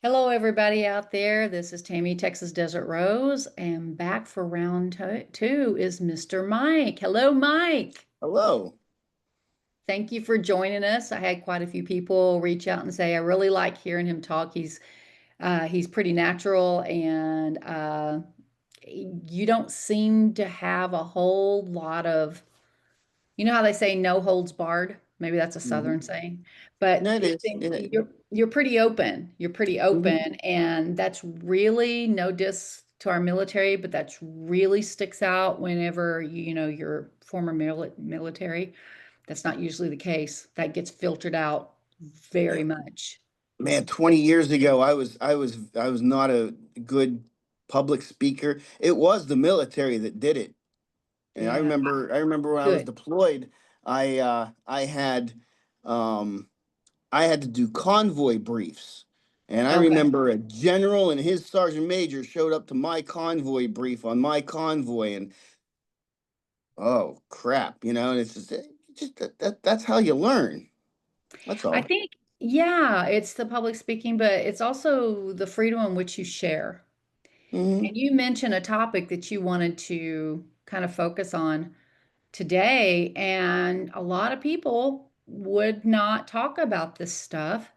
Hello, everybody out there. This is Tammy, Texas Desert Rose, and back for round two is Mr. Mike. Hello, Mike. Hello. Thank you for joining us. I had quite a few people reach out and say I really like hearing him talk. He's pretty natural, and you don't seem to have a whole lot of, you know how they say no holds barred? Maybe that's a Hmm. Southern saying, but That it is, seems yeah. you're pretty open. You're pretty open, Mhm. and that's really no diss to our military, but that's really sticks out whenever you're former military. That's not usually the case. That gets filtered out very Yeah. much. Man, 20 years ago, I was not a good public speaker. It was the military that did it. And I Yeah, remember I remember when I was good. deployed, I uh I had um I had to do convoy briefs. And I Okay. remember a general and his sergeant major showed up to my convoy brief on my convoy, and oh crap, and it's just that's how you learn. That's I all. think, yeah, it's the public speaking, but it's also the freedom in which you share. Hmm. And you mentioned a topic that you wanted to kind of focus on today, and a lot of people would not talk about this stuff.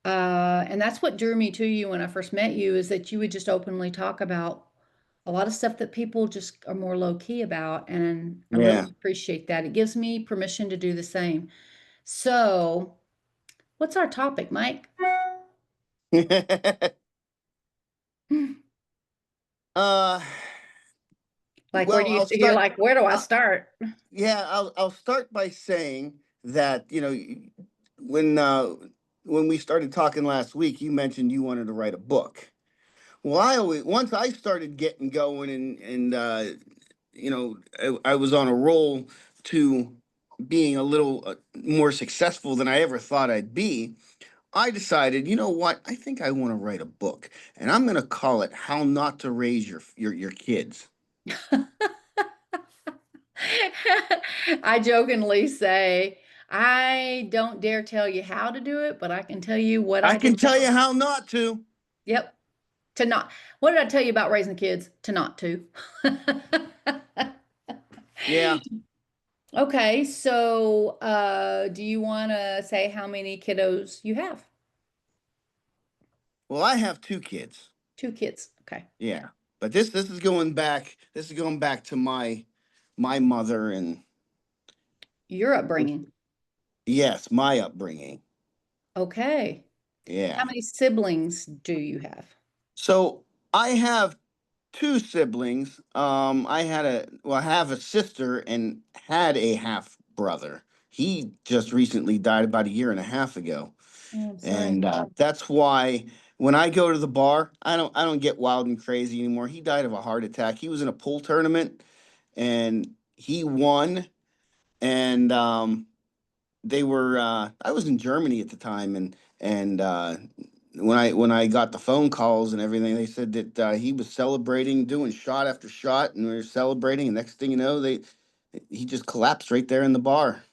And that's what drew me to you when I first met you, is that you would just openly talk about a lot of stuff that people just are more low key about. And I really Yeah. appreciate that. It gives me permission to do the same. So, what's our topic, Mike? uh Like, where well, do you, I'll you're start like, where do I uh, start? yeah, I'll start by saying that, when uh when we started talking last week, you mentioned you wanted to write a book. Well, I always once I started getting going, and I was on a roll to being a little more successful than I ever thought I'd be. I decided, you know what? I think I want to write a book, and I'm going to call it "How Not to Raise Your Kids." I jokingly say, I don't dare tell you how to do it, but I can tell you what I I can did tell you not. how not to. Yep. To not. What did I tell you about raising kids? To not to. Yeah. Okay, so do you want to say how many kiddos you have? Well, I have two kids. Two kids. Okay. Yeah, but this is going back. This is going back to my mother, and Your upbringing. yes, my upbringing. Okay. How Yeah. many siblings do you have? So I have two siblings. I have a sister and had a half brother. He just recently died about a year and a half ago. Oh, I'm sorry. And that's why when I go to the bar, I don't get wild and crazy anymore. He died of a heart attack. He was in a pool tournament and he won. And they were I was in Germany at the time, and when I got the phone calls and everything, they said that he was celebrating, doing shot after shot, and we were celebrating. And next thing you know, they he just collapsed right there in the bar.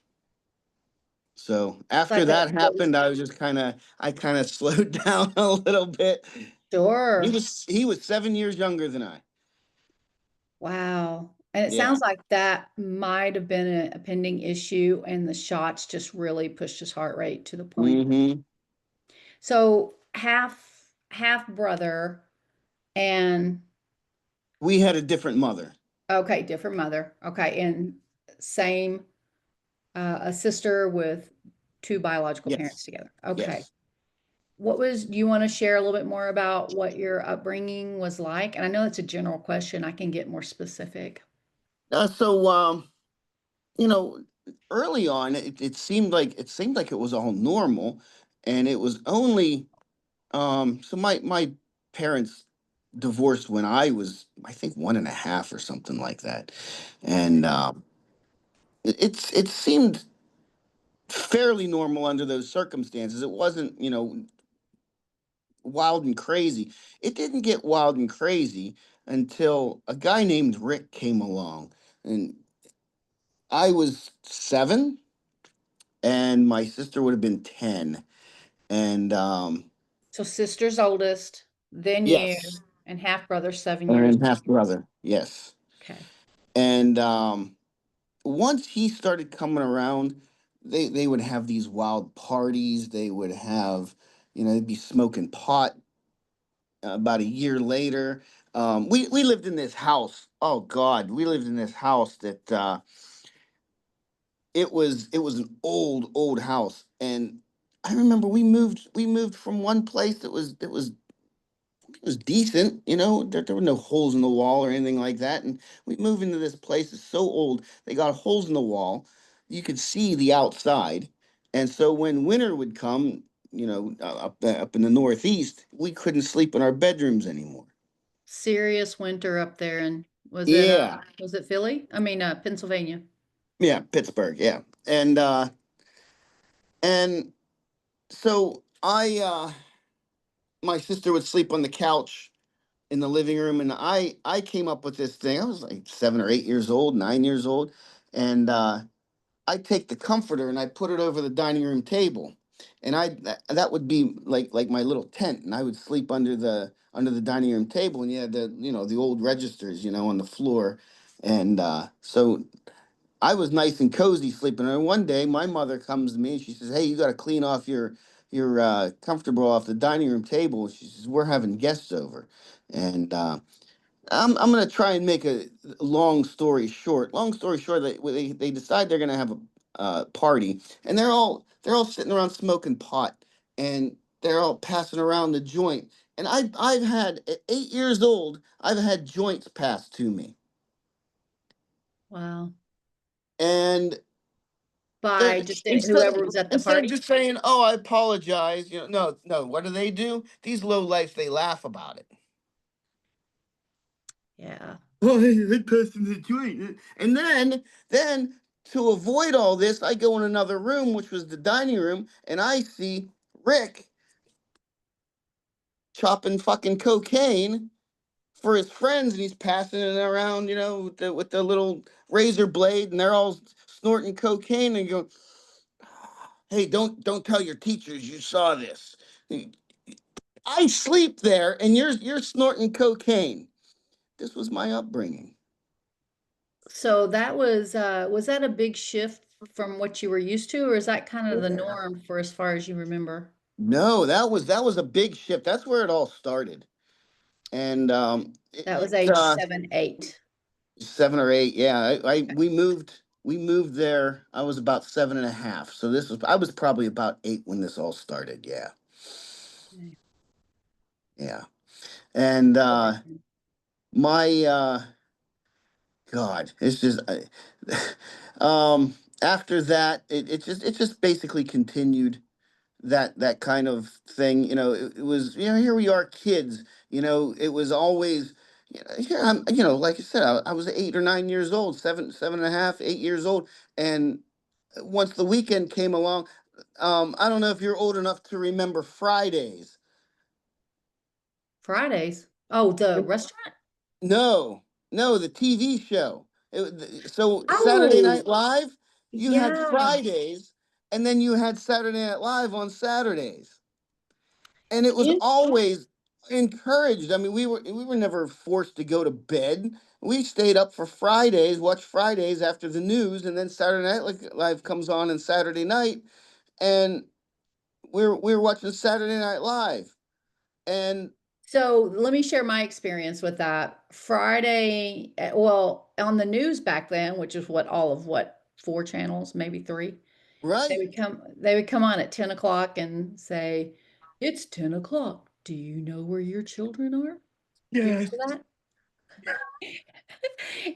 So after Like that happened, I kind of slowed down a little bit. He sure. was he was 7 years younger than I. Wow. And it Yeah. sounds like that might have been a pending issue, and the shots just really pushed his heart rate to the point. Hmm. So half brother and We had a different mother. okay, different mother. Okay, and same a sister with two biological parents Yes. together. Okay. Yes. Do you want to share a little bit more about what your upbringing was like? And I know it's a general question. I can get more specific. So you know, early on, it seemed like it was all normal, and it was only so my parents divorced when I was, I think, one and a half or something like that, and it seemed fairly normal under those circumstances. It wasn't, wild and crazy. It didn't get wild and crazy until a guy named Rick came along, and I was 7, and my sister would have been 10. And So sister's oldest, then you, Yes. and half brother 7 years. And half brother. Yes. Okay. And once he started coming around, they would have these wild parties. They would have, they'd be smoking pot. About a year later, we lived in this house. Oh God, we lived in this house that it was an old house, and I remember we moved from one place that was decent. There were no holes in the wall or anything like that, and we moved into this place that's so old they got holes in the wall. You could see the outside, and so when winter would come, up in the Northeast, we couldn't sleep in our bedrooms anymore. Serious winter up there, and Yeah, was it Philly? I mean, Pennsylvania. yeah, Pittsburgh, yeah. And so my sister would sleep on the couch in the living room, and I came up with this thing. I was like 7 or 8 years old, 9 years old, and I take the comforter and I put it over the dining room table, and that would be like my little tent, and I would sleep under the dining room table, and you had the old registers, on the floor, and so I was nice and cozy sleeping. And one day, my mother comes to me and she says, "Hey, you got to clean off your comfortable off the dining room table." She says, "We're having guests over," and I'm gonna try and make a long story short. Long story short, they decide they're gonna have a party, and they're all sitting around smoking pot, and they're all passing around the joint. And I've had at 8 years old, I've had joints passed to me, Wow. and By just instead whoever of was at the instead of party? just saying, "Oh, I apologize," no, no. What do? These low life, they laugh about it. Yeah. Oh, hey, I passed in the joint. And then to avoid all this, I go in another room, which was the dining room, and I see Rick chopping fucking cocaine for his friends, and he's passing it around, with the little razor blade, and they're all snorting cocaine, and go, "Hey, don't tell your teachers you saw this. I sleep there, and you're snorting cocaine." This was my upbringing. So that was that a big shift from what you were used to, or is that kind of the Yeah. norm for as far as you remember? No, that was a big shift. That's where it all started. And That was age 7, 8. 7 or 8, yeah. We moved there. I was about 7.5. So I was probably about 8 when this all started. Yeah, Okay. yeah. And Wow. my God, it's just after that, it just basically continued that kind of thing. It was, here we are, kids. It was always, here I'm, like I said, I was 8 or 9 years old, 7.5, 8 years old, and once the weekend came along, I don't know if you're old enough to remember Fridays. Fridays. Oh, the restaurant? No, no, the TV show. So Saturday Oh, Night Live, you had yeah. Fridays, and then you had Saturday Night Live on Saturdays, and it was In- always encouraged. I mean, we were never forced to go to bed. We stayed up for Fridays, watch Fridays after the news, and then Saturday Night Live comes on Saturday night, and we're watching Saturday Night Live, and So let me share my experience with that. Friday, well, on the news back then, which is what, 4 channels, maybe three, right, they would come on at 10 o'clock and say, "It's 10 o'clock. Do you know where your children are?" Do you yes, remember that?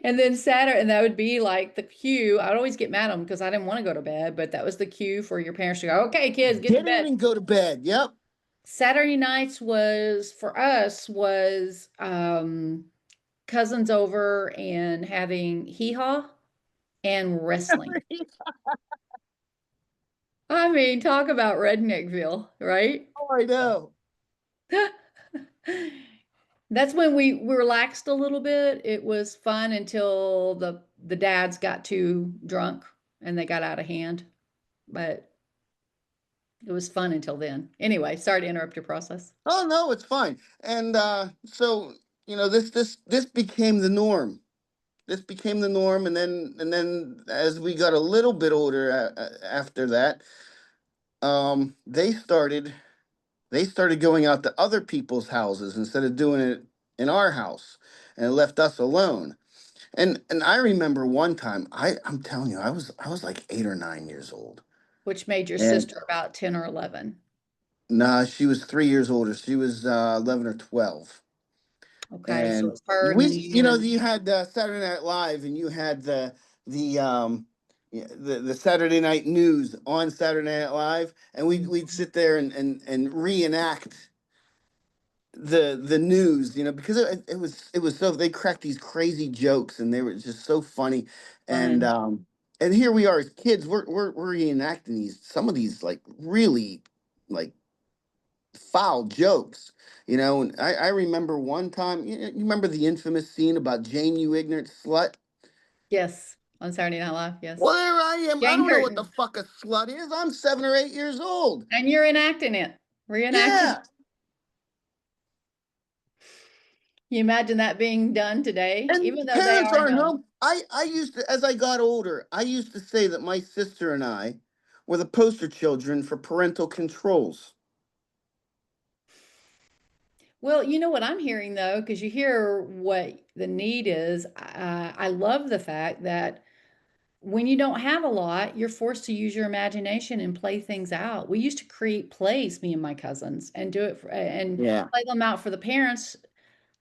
And then Saturday, and that would be like the cue. I'd always get mad at them because I didn't want to go to bed, but that was the cue for your parents to go, "Okay, kids, get to get in bed." and go to bed. Yep. Saturday nights was for us was cousins over and having hee haw and wrestling. I mean, talk about Redneckville, right? Oh, I know. That's when we relaxed a little bit. It was fun until the dads got too drunk and they got out of hand. But It was fun until then. Anyway, sorry to interrupt your process. Oh no, it's fine. And so this became the norm. This became the norm, and then as we got a little bit older after that, they started going out to other people's houses instead of doing it in our house, and it left us alone. And I remember one time, I'm telling you, I was like 8 or 9 years old. Which made your And sister about 10 or 11. nah, she was 3 years older. She was 11 or 12. Okay, so And it's her and then we, you and you had Saturday Night Live, and you had the yeah, the Saturday Night News on Saturday Night Live, and we'd sit there and reenact the news, because it was so they cracked these crazy jokes, and they were just so funny. and fun. um and here we are as kids, we're reenacting some of these, like, really, like, foul jokes. And I remember one time, you remember the infamous scene about Jane, you ignorant slut? Yes, on Saturday Night Live, yes. Well, there I am. I Jane don't know what the Curtin. fuck a slut is. I'm 7 or 8 years old. And you're enacting it. Reenacting. Yeah. You imagine that being done today, And even though they parents are aren't known. home. I used to, as I got older, I used to say that my sister and I were the poster children for parental controls. Well, you know what I'm hearing though, because you hear what the need is. I love the fact that when you don't have a lot, you're forced to use your imagination and play things out. We used to create plays, me and my cousins, and do it and Yeah. play them out for the parents,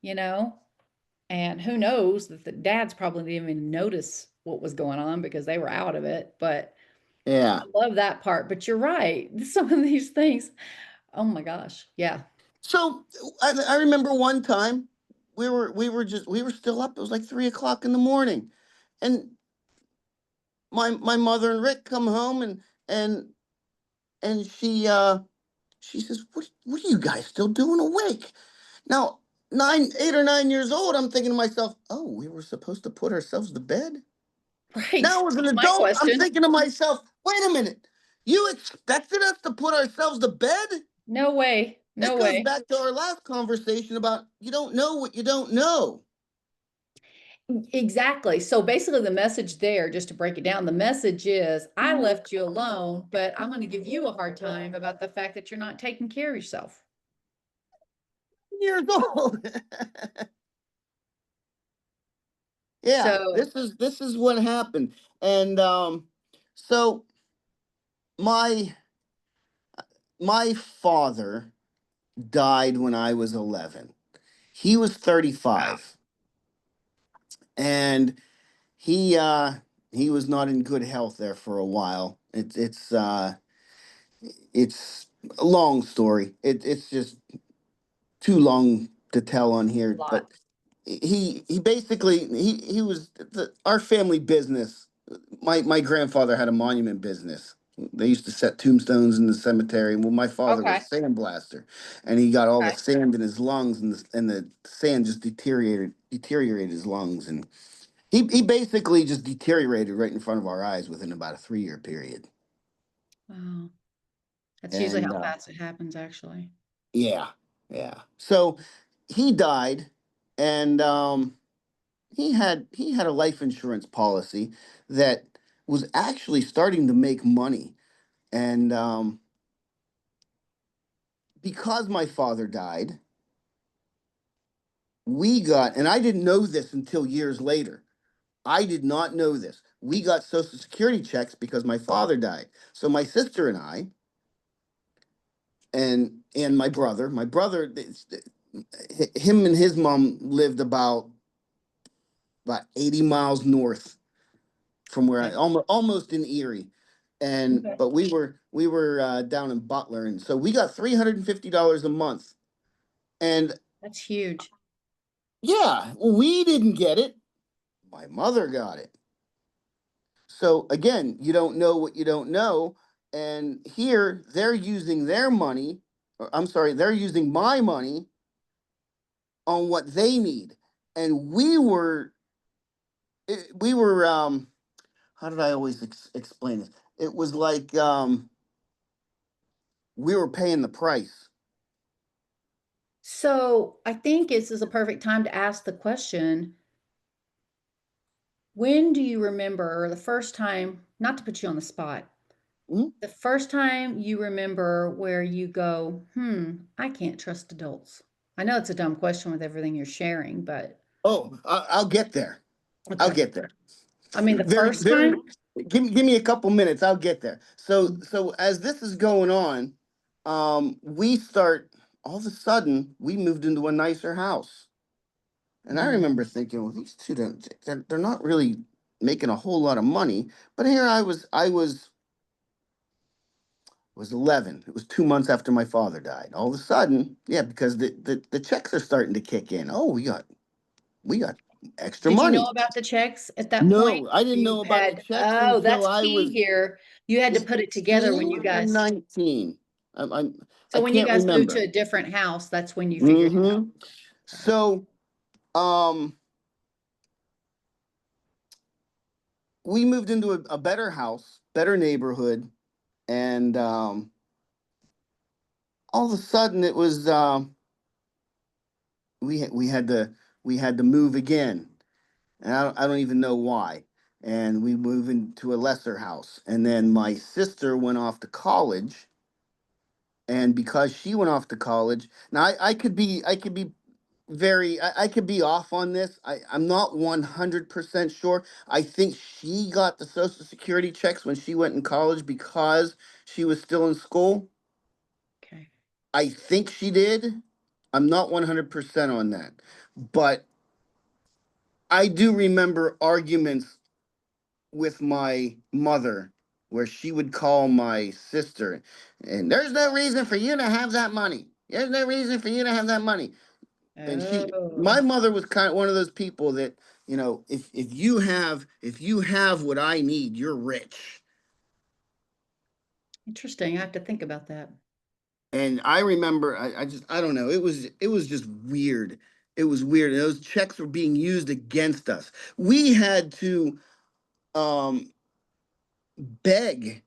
you know. And who knows that the dads probably didn't even notice what was going on because they were out of it. But I Yeah. love that part. But you're right. Some of these things, oh my gosh. Yeah. So I remember one time we were still up. It was like 3 o'clock in the morning, and my mother and Rick come home, and and she says, "What are you guys still doing awake?" Now, 8 or 9 years old, I'm thinking to myself, "Oh, we were supposed to put ourselves to bed." Right. Now, as an That's my adult, I'm question. thinking to myself, "Wait a minute, you expected us to put ourselves to bed?" No way. It No goes way. back to our last conversation about you don't know what you don't know. Exactly. So basically, the message there, just to break it down, the message is I left you alone, but I'm going to give you a hard time about the fact that you're not taking care of yourself. Years old. Yeah, So, this is what happened. And so my my father died when I was 11. He was wow. 35, and he uh he was not in good health there for a while. It's a long story. It's just too long to tell on A here, lot. but he basically he was our family business. My grandfather had a monument business. They used to set tombstones in the cemetery. Well, my father was Okay. a sandblaster, and he got all the Okay. sand in his lungs, and the sand just deteriorated his lungs, and he basically just deteriorated right in front of our eyes within about a 3 year period. Wow. That's usually And how fast it happens, actually. yeah, yeah. So he died, and he had a life insurance policy that was actually starting to make money. And because my father died, and I didn't know this until years later. I did not know this. We got Social Security checks because my father died. So my sister and I, and my brother, him and his mom lived about 80 miles north from where I Okay. almost in Erie. And Okay. but we were down in Butler, and so we got $350 a month. And That's huge. yeah, we didn't get it. My mother got it. So again, you don't know what you don't know. And here they're using their money, or I'm sorry, they're using my money on what they need. And we were how did I always explain this? It was like we were paying the price. So I think this is a perfect time to ask the question, when do you remember the first time, not to put you on the spot, Mhm. the first time you remember where you go, I can't trust adults? I know it's a dumb question with everything you're sharing, but Oh, I'll get there. I'll okay. get there. I mean, the Very, first very. time? Give me a couple minutes. I'll get there. So as this is going on, we start. All of a sudden, we moved into a nicer house, and I Mm, remember thinking, well, these two don't. They're not really making a whole lot of money. But here I was 11. It was 2 months after my father died. All of a sudden, yeah, because the checks are starting to kick in. Oh, we got extra Did you know money. about the checks at that point? No, I didn't You know about the had, checks oh, until that's I key was here. You had to put it together when 18 you or guys, 19. I so when you can't guys moved to remember. a different house, that's when you figured it Hmm. out. Okay. So, um, we moved into a better house, better neighborhood, and all of a sudden it was we had to move again, and I don't even know why. And we moved into a lesser house, and then my sister went off to college, and because she went off to college, now I could be very I could be off on this. I'm not 100% sure. I think she got the social security checks when she went in college because she was still in school. Okay. I think she did. I'm not 100% on that. But I do remember arguments with my mother where she would call my sister, and there's no reason for you to have that money. There's no reason for you to have that money. And my Oh, mother was kind of one of those people that, if you have what I need, you're rich. interesting. I have to think about that. And I remember, I don't know, it was just weird. It was weird. And those checks were being used against us. We had to um beg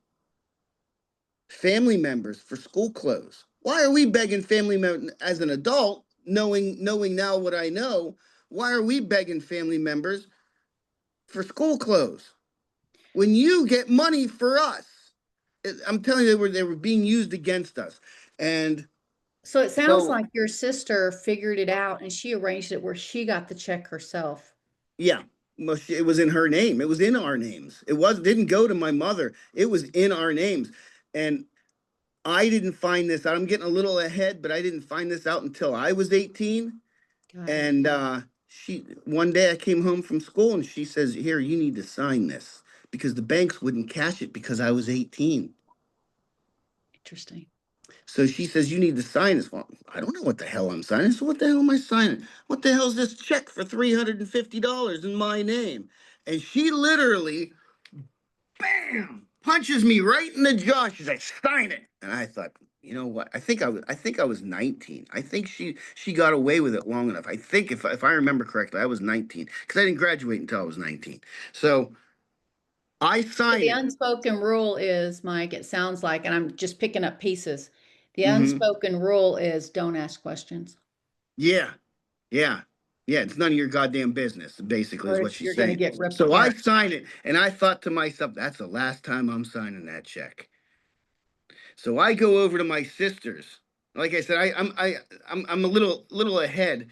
family members for school clothes. Why are we begging family members as an adult, knowing now what I know? Why are we begging family members for school clothes when you get money for us? I'm telling you, they were being used against us, and So it sounds so like your sister figured it out and she arranged it where she got the check herself. yeah. Well, it was in her name. It was in our names. Didn't go to my mother. It was in our names, and I didn't find this out. I'm getting a little ahead, but I didn't find this out until I was 18. Got it. And she one day I came home from school and she says, "Here, you need to sign this," because the banks wouldn't cash it because I was 18. Interesting. So she says, "You need to sign this." Well, I don't know what the hell I'm signing. So what the hell am I signing? What the hell is this check for $350 in my name? And she literally, bam, punches me right in the jaw. She's like, "Sign it." And I thought, you know what? I think I was 19. I think she got away with it long enough. I think if I remember correctly, I was 19 because I didn't graduate until I was 19. So I So sign the it. unspoken rule is, Mike, it sounds like, and I'm just picking up pieces. The Hmm. unspoken rule is don't ask questions, Yeah, yeah, yeah. It's none of your goddamn business. Basically, or is what it's she's you're going to saying. get ripped So I apart. sign it, and I thought to myself, that's the last time I'm signing that check. So I go over to my sister's. Like I said, I'm a little ahead.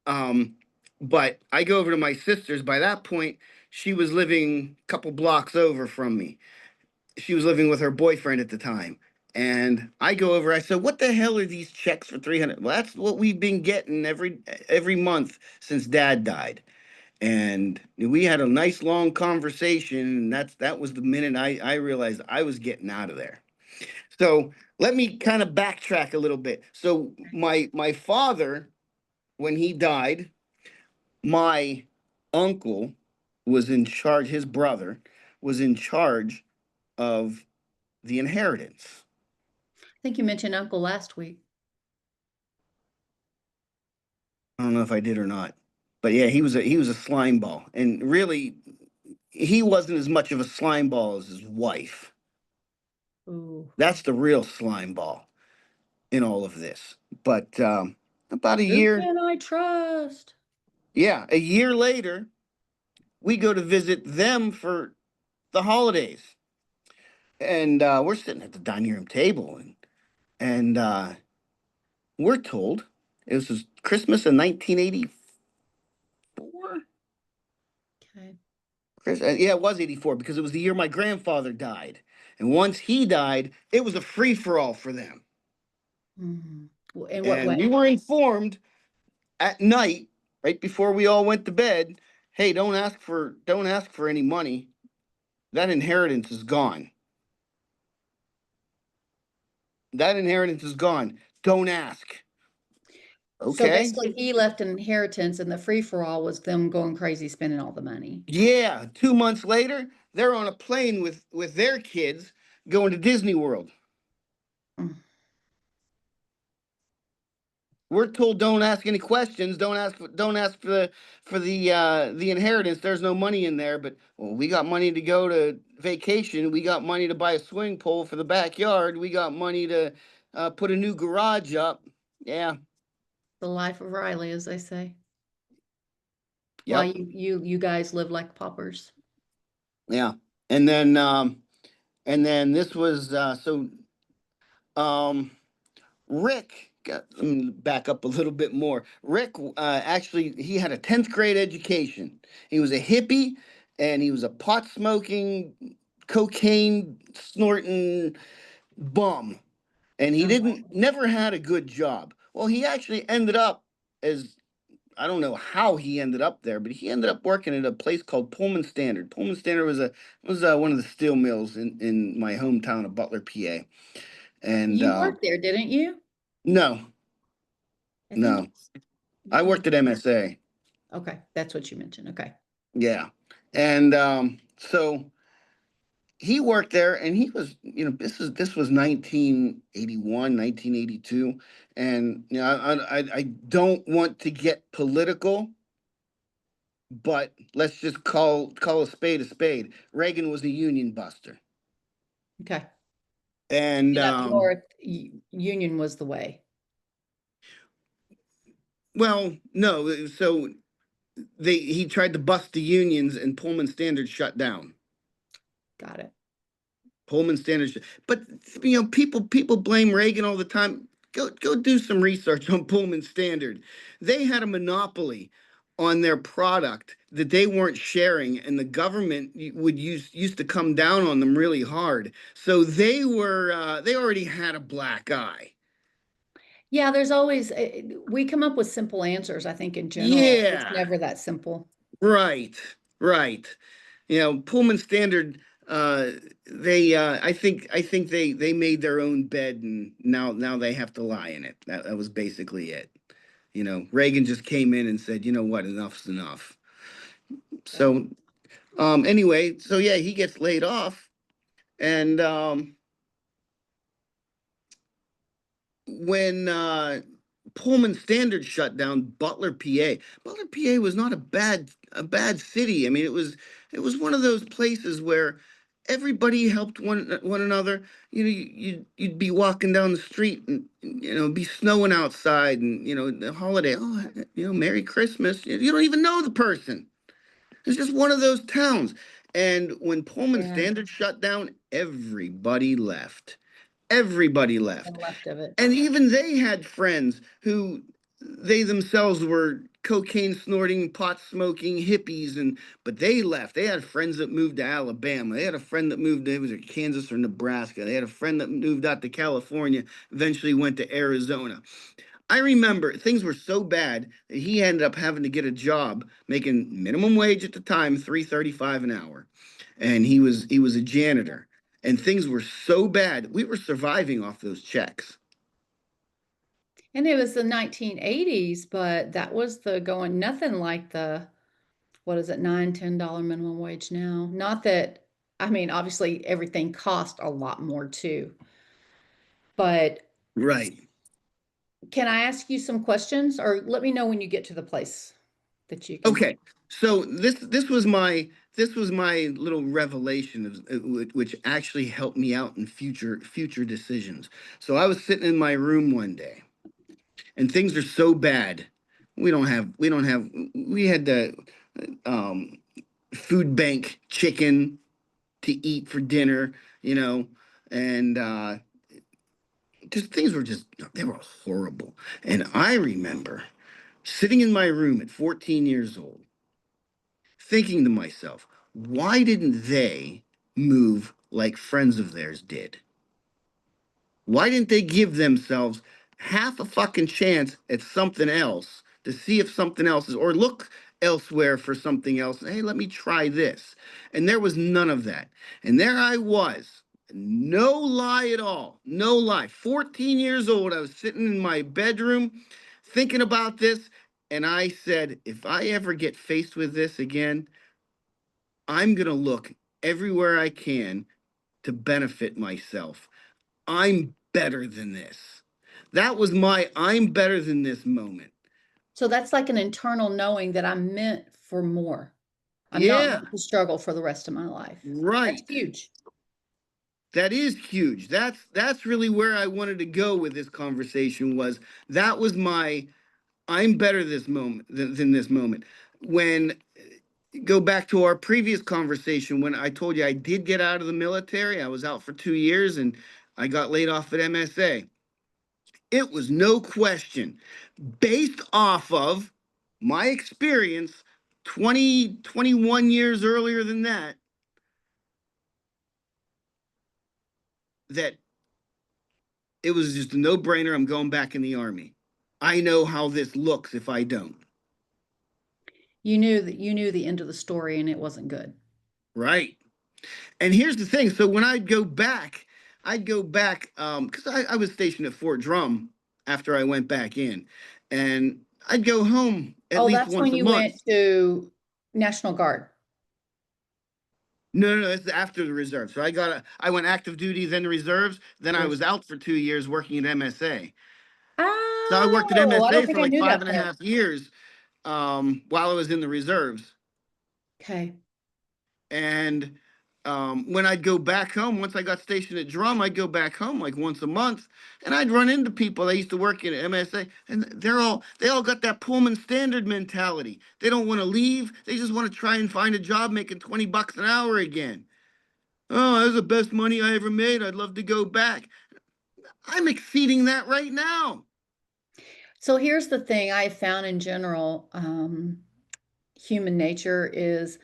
Um, but I go over to my sister's. By that point, she was living a couple blocks over from me. She was living with her boyfriend at the time. And I go over. I said, "What the hell are these checks for 300?" Well, that's what we've been getting every month since Dad died. And we had a nice long conversation. And that was the minute I realized I was getting out of there. So let me kind of backtrack a little bit. So my father, when he died, my uncle was in charge, his brother was in charge of the inheritance. I think you mentioned Uncle last week. I don't know if I did or not. But yeah, he was a slime ball. And really he wasn't as much of a slime ball as his wife. Ooh. That's the real slime ball in all of this. But about a Who year, can I trust? yeah, a year later, we go to visit them for the holidays, and we're sitting at the dining room table, and we're told it was Christmas in 1984. Okay. Yeah, it was 84 because it was the year my grandfather died. And once he died, it was a free for all for them. Mhm. In what And way? we were informed at night, right before we all went to bed, hey, don't ask for any money. That inheritance is gone. That inheritance is gone. Don't ask. So Okay. basically, he left an inheritance, and the free for all was them going crazy spending all the money. Yeah, 2 months later, they're on a plane with their kids going to Disney World. Mm. We're told don't ask any questions. Don't ask for the inheritance. There's no money in there, but well, we got money to go to vacation. We got money to buy a swing pole for the backyard. We got money to put a new garage up. Yeah. The life of Riley, as they say. Why Yep. you guys live like paupers. Yeah. And then this was um let me back up a little bit more. Rick actually he had a 10th grade education. He was a hippie and he was a pot smoking, cocaine snorting bum. And he Oh, didn't never had a good job. Well, he actually ended up as I don't know how he ended up there, but he ended up working at a place called Pullman Standard. Pullman Standard was one of the steel mills in my hometown of Butler, PA. And you worked there, didn't you? no, I think no, you I told worked me. at MSA. Okay, that's what you mentioned. Okay. Yeah. And so he worked there and he was, this was 1981, 1982. And I don't want to get political, but let's just call a spade a spade. Reagan was a union buster. Okay. And And up north, Union was the way. well, no, so he tried to bust the unions and Pullman Standard shut down. Got it. Pullman standards. But people blame Reagan all the time. Go do some research on Pullman Standard. They had a monopoly on their product that they weren't sharing, and the government would used to come down on them really hard. So they already had a black eye. Yeah, there's always, we come up with simple answers, I think, in general. It's Yeah, never that simple. right, right. Pullman Standard. Uh, I think they made their own bed, and now they have to lie in it. That was basically it. Reagan just came in and said, you know what, enough's enough. Yeah. So anyway, so yeah, he gets laid off, and when Pullman Standard shut down Butler, PA. Butler, PA was not a bad city. I mean, it was one of those places where everybody helped one another. You'd be walking down the street and be snowing outside, and the holiday. Oh, Merry Christmas. You don't even know the person. It's just one of those towns. And when Pullman Yeah. Standard shut down, everybody left. Everybody And left. left of it. And even they had friends who they themselves were cocaine snorting, pot smoking hippies, but they left. They had friends that moved to Alabama. They had a friend that moved to it was Kansas or Nebraska. They had a friend that moved out to California, eventually went to Arizona. I remember things were so bad that he ended up having to get a job making minimum wage at the time, 3.35 an hour. And he was a janitor. And things were so bad. We were surviving off those checks. And it was the 1980s, but that was the going, nothing like the, what is it, $9, $10 minimum wage now. Not that, I mean, obviously everything cost a lot more too. But Right. can I ask you some questions or let me know when you get to the place that you can? Okay. So this was my this was my little revelation of which actually helped me out in future decisions. So I was sitting in my room one day, and things are so bad. We had the um, food bank chicken to eat for dinner, you know, and just things were just they were horrible. And I remember sitting in my room at 14 years old, thinking to myself, why didn't they move like friends of theirs did? Why didn't they give themselves half a fucking chance at something else to see if something else is, or look elsewhere for something else? Hey, let me try this. And there was none of that. And there I was, no lie at all, no lie. 14 years old, I was sitting in my bedroom thinking about this. And I said, if I ever get faced with this again, I'm going to look everywhere I can to benefit myself. I'm better than this. That was my I'm better than this moment. So that's like an internal knowing that I'm meant for more. I'm not Yeah, meant to struggle for the rest of my life. That's right. huge. That is huge. That's really where I wanted to go with this conversation was that was my I'm better this moment than this moment. When go back to our previous conversation when I told you I did get out of the military, I was out for 2 years and I got laid off at MSA. It was no question based off of my experience 20, 21 years earlier than that, that it was just a no brainer. I'm going back in the Army. I know how this looks if I don't. You knew the end of the story and it wasn't good. Right. And here's the thing. So when I'd go back because I was stationed at Fort Drum after I went back in. And I'd go home at Oh, least that's once when a you month. went to National Guard. No, no, no, it's after the reserve. So I went active duty, then the reserves. Then I was out for 2 years working at MSA. So I worked at Oh, I don't MSA think for I like knew five that and a part. half years while I was in the reserves. Okay. And when I'd go back home, once I got stationed at Drum, I'd go back home like once a month, and I'd run into people that used to work at MSA, and they all got that Pullman Standard mentality. They don't want to leave. They just want to try and find a job making $20 an hour again. Oh, that's the best money I ever made. I'd love to go back. I'm exceeding that right now. So here's the thing I found in general, human nature is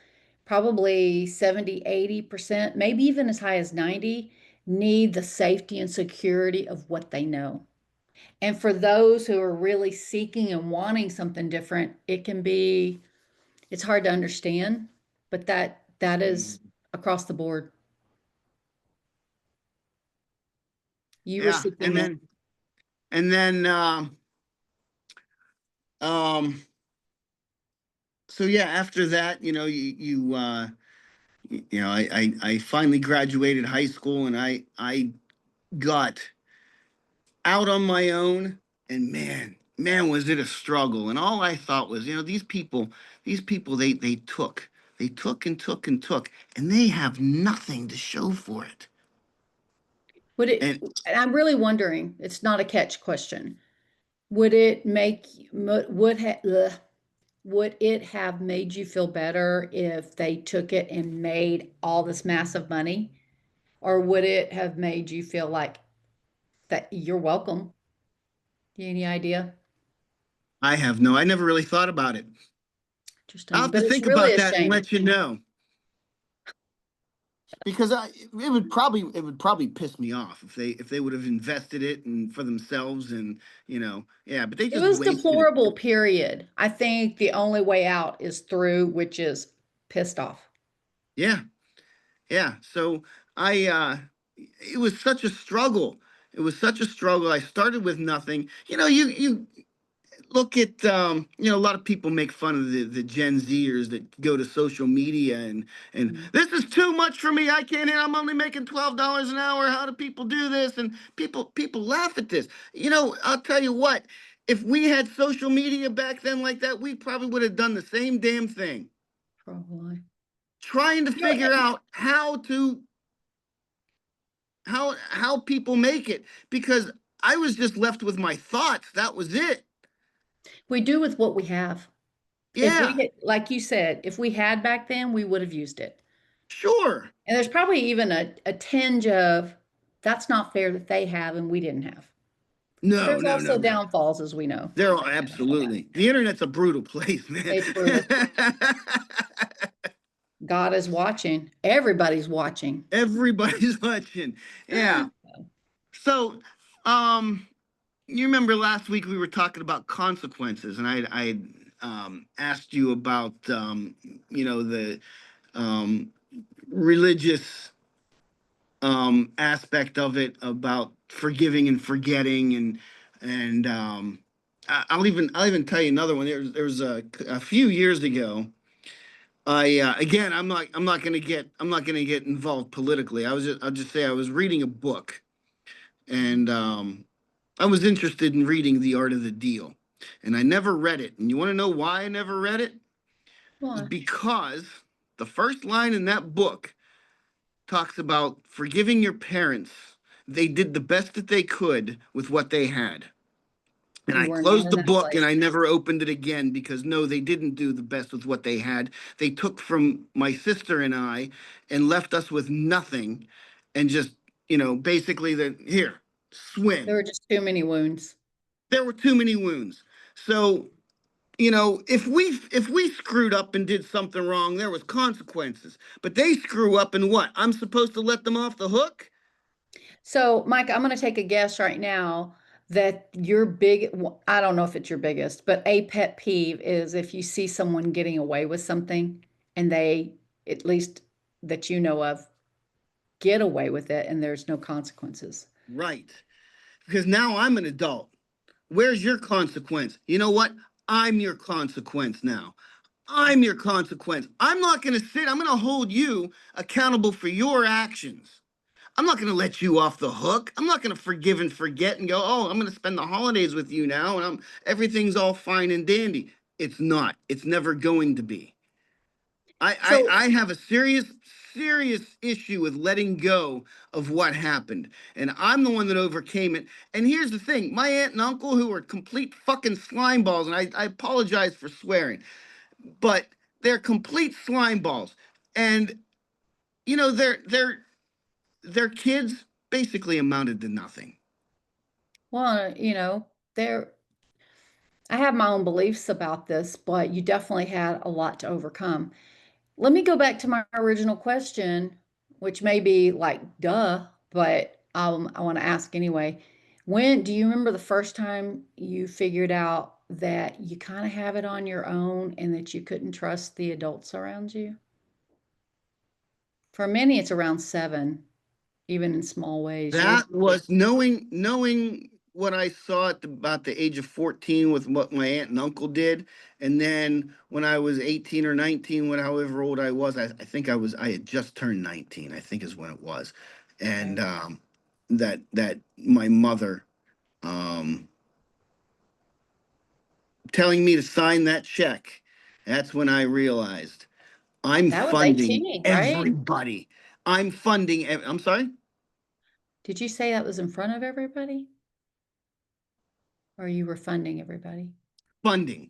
probably 70, 80%, maybe even as high as 90, need the safety and security of what they know. And for those who are really seeking and wanting something different, it's hard to understand, but that is across the board. You were Yeah, seeking it. and then um so yeah, after that, I finally graduated high school and I got out on my own, and man was it a struggle. And all I thought was, these people they took and took and took, and they have nothing to show for it. Would it, And and I'm really wondering, it's not a catch question. Would it make, would it have made you feel better if they took it and made all this massive money? Or would it have made you feel like that you're welcome? Any idea? I never really thought about it. I'll Interesting. have to But it's think really about a that and shame. let you know. Because it would probably piss me off if they would have invested it and for themselves and yeah, but they It just was wasted it. deplorable, period. I think the only way out is through, which is pissed off. Yeah, yeah. So I it was such a struggle. It was such a struggle. I started with nothing. You look at a lot of people make fun of the Gen Zers that go to social media and Mm. this is too much for me. I can't. I'm only making $12 an hour. How do people do this? And people laugh at this. I'll tell you what. If we had social media back then like that, we probably would have done the same damn thing. Probably. trying to You know, figure out how people make it, because I was just left with my thoughts. That was it. we do with what we have. If we Yeah, had, like you said, if we had back then, we would have used it. sure. And there's probably even a tinge of that's not fair that they have and we didn't have. But No, there's no, no, also no. downfalls, as we know. They're all absolutely. The internet's a brutal place, man. It's brutal. God is watching. Everybody's watching. Everybody's watching. Yeah. So, um, you remember last week we were talking about consequences, and I asked you about the um religious aspect of it, about forgiving and forgetting, and I'll even tell you another one. There was a few years ago. Again, I'm not gonna get involved politically. I'll just say I was reading a book, and I was interested in reading The Art of the Deal, and I never read it. And you want to know why I never read it? It was Why? because the first line in that book talks about forgiving your parents. They did the best that they could with what they had. And You I were not closed in the that book and place. I never opened it again, because no, they didn't do the best with what they had. They took from my sister and I and left us with nothing, and just, basically, the here, There swing. were just too many wounds. There were too many wounds. So, if we screwed up and did something wrong, there was consequences. But they screw up, and what? I'm supposed to let them off the hook? So, Mike, I'm going to take a guess right now that your big, I don't know if it's your biggest, but a pet peeve is if you see someone getting away with something and they, at least that you know of, get away with it and there's no consequences. Right. Because now I'm an adult. Where's your consequence? You know what? I'm your consequence now. I'm your consequence. I'm not going to I'm going to hold you accountable for your actions. I'm not going to let you off the hook. I'm not going to forgive and forget and go, oh, I'm going to spend the holidays with you now, and everything's all fine and dandy. It's not. It's never going to be. I, I, So, I have a serious issue with letting go of what happened. And I'm the one that overcame it. And here's the thing: my aunt and uncle, who are complete fucking slime balls, and I apologize for swearing, but they're complete slime balls. And their kids basically amounted to nothing. well, there, I have my own beliefs about this, but you definitely had a lot to overcome. Let me go back to my original question, which may be like, duh, but I want to ask anyway. When do you remember the first time you figured out that you kind of have it on your own and that you couldn't trust the adults around you? For many, it's around 7, even in small ways. Yours That was knowing what I saw at about the age of 14 with what my aunt and uncle did. And then when I was 18 or 19, however old I was, I think I had just turned 19, I think is when it was. And okay. that my mother um, telling me to sign that check, that's when I realized I'm That was funding 18, right? everybody. I'm sorry, Did you say that was in front of everybody or you were funding everybody? funding.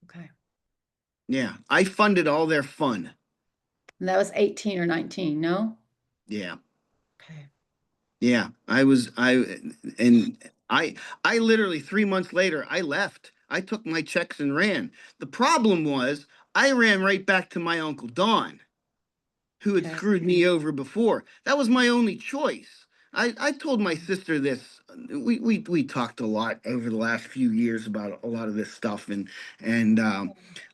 Okay. Yeah, I funded all their fun. And that was 18 or 19, no? Yeah. Okay. Yeah, and I, I literally 3 months later, I left. I took my checks and ran. The problem was I ran right back to my Uncle Don, who had Okay. screwed me over before. That was my only choice. I told my sister this. We talked a lot over the last few years about a lot of this stuff, and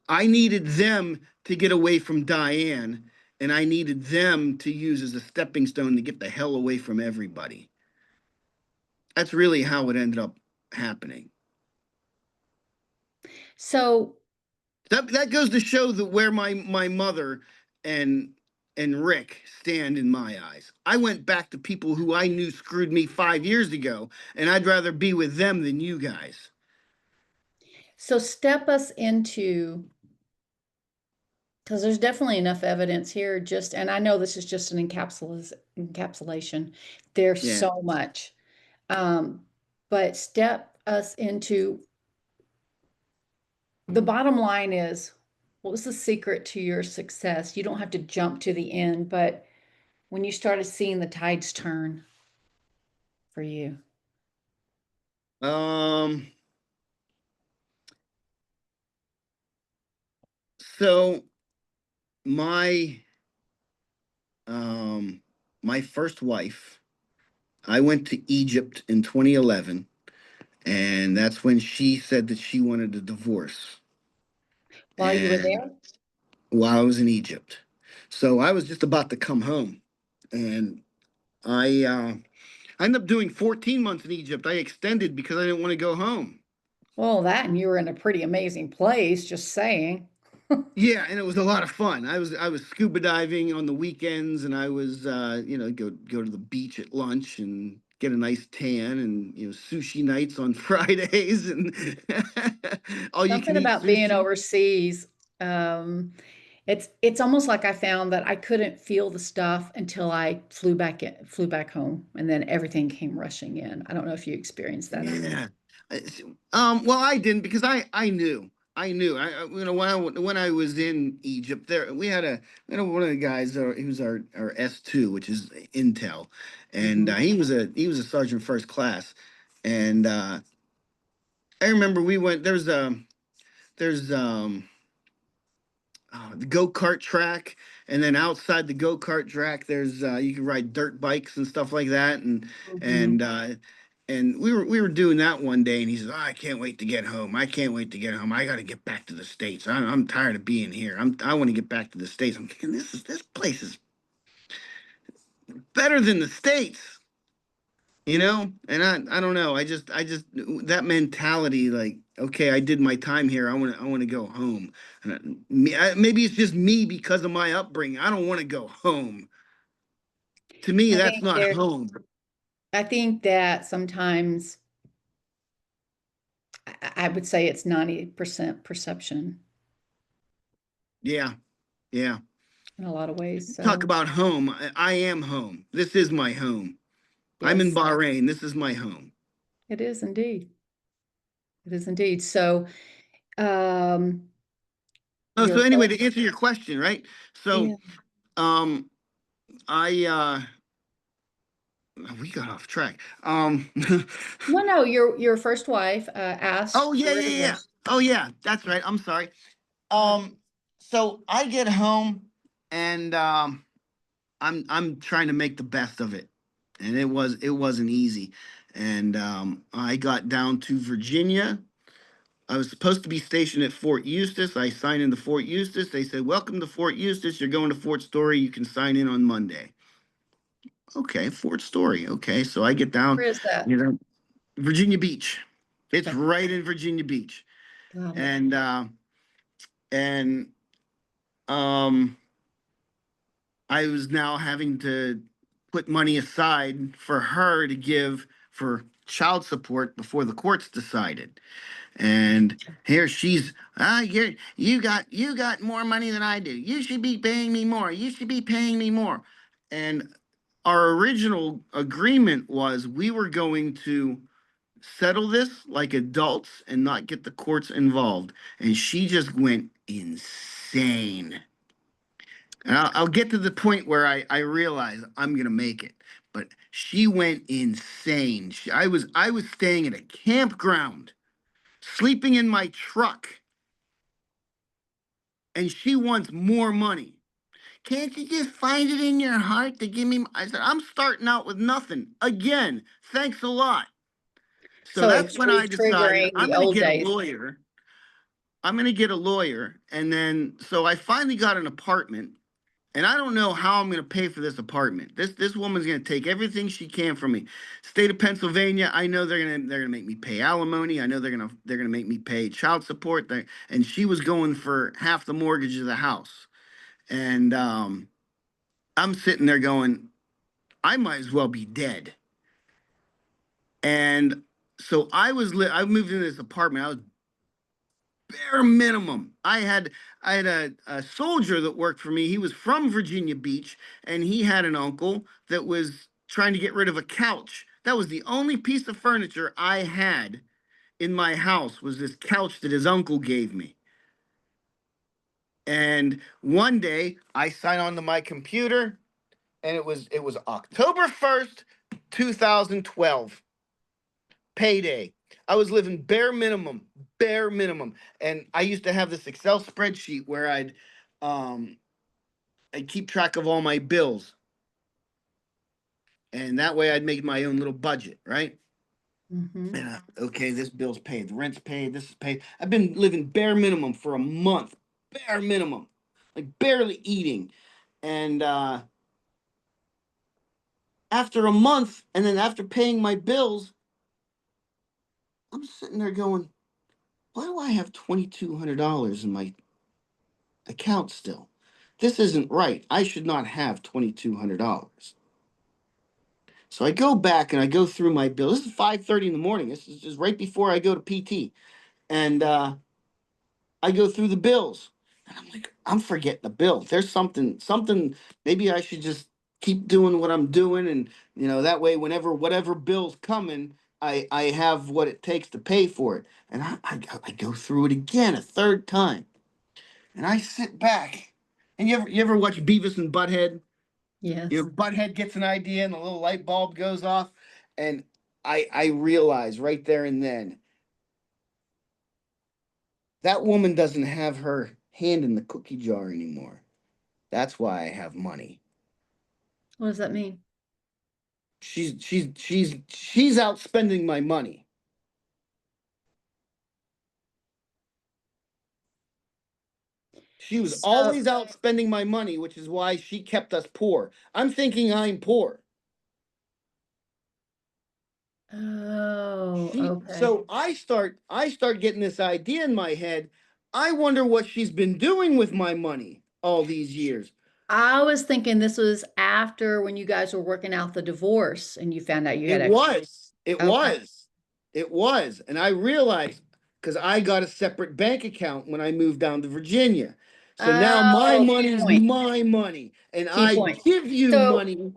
I needed them to get away from Diane, and I needed them to use as a stepping stone to get the hell away from everybody. That's really how it ended up happening. So, That goes to show that where my mother and and Rick stand in my eyes. I went back to people who I knew screwed me 5 years ago, and I'd rather be with them than you guys. so step us into Because there's definitely enough evidence here, just, and I know this is just an encapsulation. There's Yeah. so much. Um, but step us into the bottom line is, what was the secret to your success? You don't have to jump to the end, but when you started seeing the tides turn for you. Um, so my um my first wife, I went to Egypt in 2011, and that's when she said that she wanted a divorce. While you were And there? while I was in Egypt. So I was just about to come home, and I ended up doing 14 months in Egypt. I extended because I didn't want to go home. Well, that and you were in a pretty amazing place, just saying. Yeah, and it was a lot of fun. I was scuba diving on the weekends, and I was go to the beach at lunch and get a nice tan, and sushi nights on Fridays, and all you can Something eat about being sushi. overseas. It's almost like I found that I couldn't feel the stuff until I flew back home, and then everything came rushing in. I don't know if you experienced that or not. Yeah. Well, I didn't because I knew. When I was in Egypt, there one of the guys. He was our S2, which is Intel, and Mhm. he was a sergeant first class, and I remember we went. There's the go-kart track, and then outside the go-kart track there's you can ride dirt bikes and stuff like that, and Mhm. uh and we were doing that one day, and he says, "Oh, I can't wait to get home. I can't wait to get home. I got to get back to the States. I'm tired of being here. I want to get back to the States." I'm thinking, this place is better than the States. And I don't know. I just that mentality, like, okay, I did my time here. I want to go home. And maybe it's just me because of my upbringing. I don't want to go home. To me, I that's think not there home. I think that sometimes I would say it's 90% perception Yeah, yeah. in a lot of ways. Talk So, about home. I am home. This is my home. I'm in yes, Bahrain. This is my home. it is indeed. It is indeed. So, um, Oh, your so anyway, first, to answer your question, right? So, yeah. um, I we got off track. No, no, your first wife asked Oh yeah, for a yeah, yeah. divorce. Oh yeah, that's right. I'm sorry. Um, so I get home, and I'm trying to make the best of it, and it wasn't easy, and I got down to Virginia. I was supposed to be stationed at Fort Eustis. I signed into Fort Eustis. They said, "Welcome to Fort Eustis. You're going to Fort Story. You can sign in on Monday." Okay, Fort Story. Okay, so I get down, Where is that? you know, Virginia Beach. It's Okay, right in Virginia Beach, got it. and and um I was now having to put money aside for her to give for child support before the courts decided. And here she's, you got more money than I do. You should be paying me more. You should be paying me more. And our original agreement was we were going to settle this like adults and not get the courts involved. And she just went insane. And I'll get to the point where I realize I'm gonna make it. But she went insane. I was staying at a campground, sleeping in my truck, and she wants more money. Can't you just find it in your heart to give me? I said, I'm starting out with nothing. Again, thanks a lot. So So that's it's when I decided retriggering I'm the gonna old get a days. lawyer. I'm gonna get a lawyer. And then so I finally got an apartment. And I don't know how I'm going to pay for this apartment. This woman's going to take everything she can from me. State of Pennsylvania, I know they're going to make me pay alimony. I know they're going to make me pay child support. And she was going for half the mortgage of the house. And I'm sitting there going, I might as well be dead. And so I moved into this apartment. bare minimum. I had a soldier that worked for me. He was from Virginia Beach, and he had an uncle that was trying to get rid of a couch. That was the only piece of furniture I had in my house, was this couch that his uncle gave me. And one day I signed onto my computer, and it was October 1st, 2012, payday. I was living bare minimum. And I used to have this Excel spreadsheet where um I'd keep track of all my bills. And that way I'd make my own little budget, right? Mm-hmm. And okay, this bill's paid, the rent's paid, this is paid. I've been living bare minimum for a month. Bare minimum. Like barely eating. And after a month, and then after paying my bills, I'm sitting there going, why do I have $2,200 in my account still? This isn't right. I should not have $2,200. So I go back and I go through my bill. This is 5:30 in the morning. This is just right before I go to PT. And I go through the bills. And I'm like, I'm forgetting the bill. There's something, maybe I should just keep doing what I'm doing. And, that way, whenever whatever bill's coming, I have what it takes to pay for it. And I go through it again a third time. And I sit back. And you ever watch Beavis and Butthead? Your Yes. Butthead gets an idea and the little light bulb goes off. And I realize right there and then, that woman doesn't have her hand in the cookie jar anymore. That's why I have money. What does that mean? She's out spending my money. She was So, always out spending my money, which is why she kept us poor. I'm thinking I'm poor. oh, She okay. so I start getting this idea in my head. I wonder what she's been doing with my money all these years. I was thinking this was after when you guys were working out the divorce and you found out you It had extra. was. It Okay. was. It was. And I realized, because I got a separate bank account when I moved down to Virginia. So now my Oh, money key is point. my money. And Key I point. give you So, money.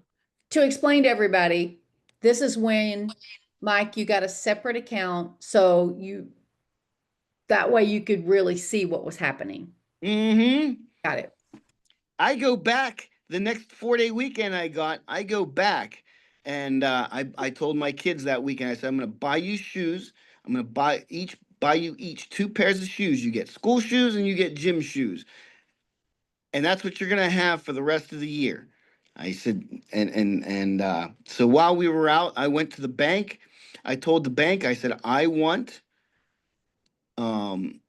to explain to everybody, this is when, Mike, you got a separate account, so that way you could really see what was happening. Mm-hmm. Got it. I go back the next 4-day weekend I go back. And I told my kids that weekend, I said, I'm gonna buy you shoes. I'm gonna buy you each 2 pairs of shoes. You get school shoes and you get gym shoes. And that's what you're gonna have for the rest of the year. I said, and so while we were out, I went to the bank. I told the bank, I said, I want um,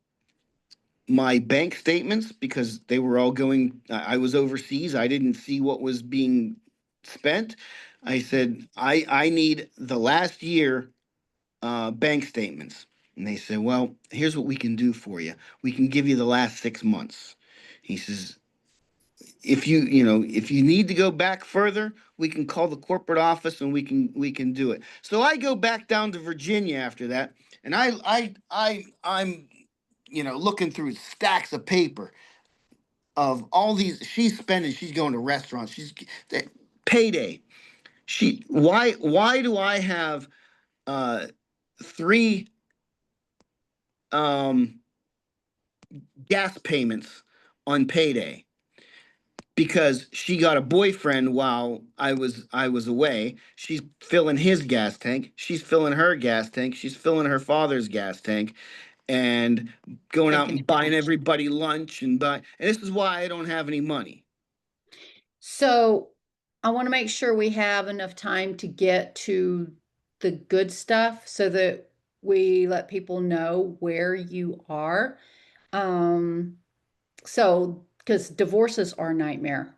my bank statements, because they were all going. I was overseas. I didn't see what was being spent. I said, I need the last year bank statements. And they said, well, here's what we can do for you. We can give you the last 6 months. He says, if you need to go back further, we can call the corporate office and we can do it. So I go back down to Virginia after that, and I'm looking through stacks of paper of all these. She's spending, she's going to restaurants, she's payday. Why do I have uh three um gas payments on payday? Because she got a boyfriend while I was away. She's filling his gas tank. She's filling her gas tank. She's filling her father's gas tank, and going out Taking and buying advantage. everybody lunch and buy. And this is why I don't have any money. So I want to make sure we have enough time to get to the good stuff so that we let people know where you are. Um, so because divorces are a nightmare.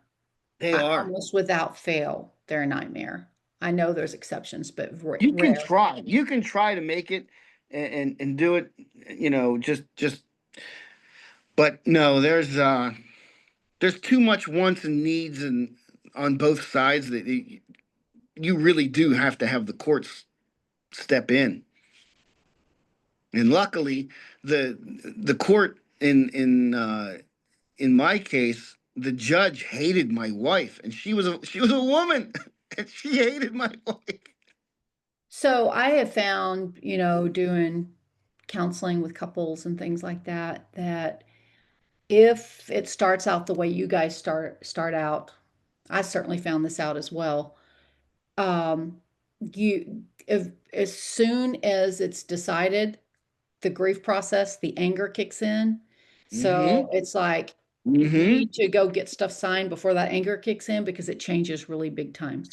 They are. Almost without fail, they're a nightmare. I know there's exceptions, but You can rare. try. You can try to make it and do it. Just. But no, there's too much wants and needs and on both sides that you really do have to have the courts step in. And luckily, the the court in my case, the judge hated my wife, and she was a woman, and she hated my wife. So I have found, doing counseling with couples and things like that, that if it starts out the way you guys start out, I certainly found this out as well. Um, if as soon as it's decided, the grief process, the anger kicks in. So Mm-hmm. it's like you Mm-hmm. need to go get stuff signed before that anger kicks in because it changes really big time.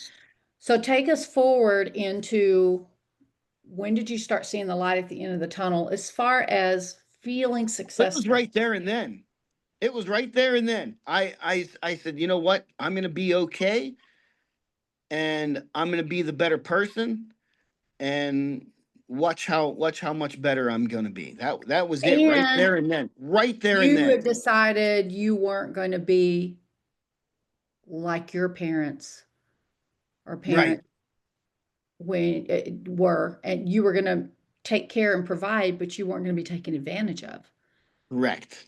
So take us forward into when did you start seeing the light at the end of the tunnel as far as feeling It was successful? right there and then. It was right there and then. I said, you know what? I'm gonna be okay, and I'm gonna be the better person, and watch how much better I'm gonna be. That was it, right And there and then. Right there and you then. had decided you weren't going to be like your parents or Right. parent when were, and you were going to take care and provide, but you weren't going to be taken advantage of. Correct.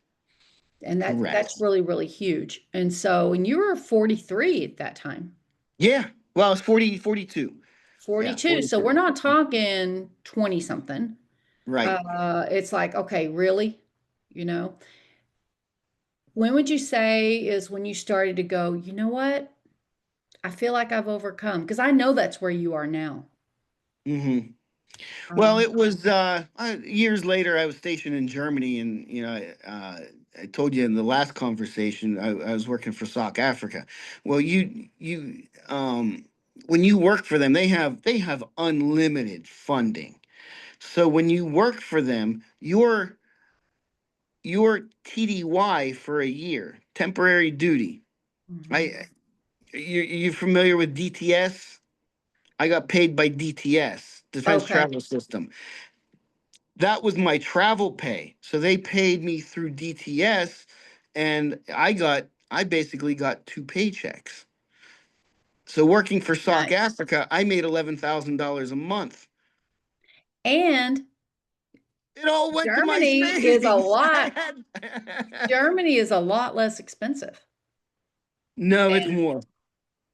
And that's Correct. really, really huge. And so, and you were 43 at that time, Yeah. Well, it's 40, 42. Yeah, 42. So 42. we're not talking 20 something. Right. It's like, okay, really? You know, when would you say is when you started to go, you know what? I feel like I've overcome because I know that's where you are now. Mm-hmm. Well, Um, it was years later. I was stationed in Germany, and I told you in the last conversation I was working for South Africa. Well, when you work for them, they have unlimited funding. So when you work for them, your TDY for a year, temporary duty. mhm. I you familiar with DTS? I got paid by DTS, Defense Okay. Travel System. That was my travel pay. So they paid me through DTS, and I basically got two paychecks. So working for South Nice. Africa, I made $11,000 a month. And It all went to my Germany is a savings. I lot had Germany is a lot less expensive No, it's than more.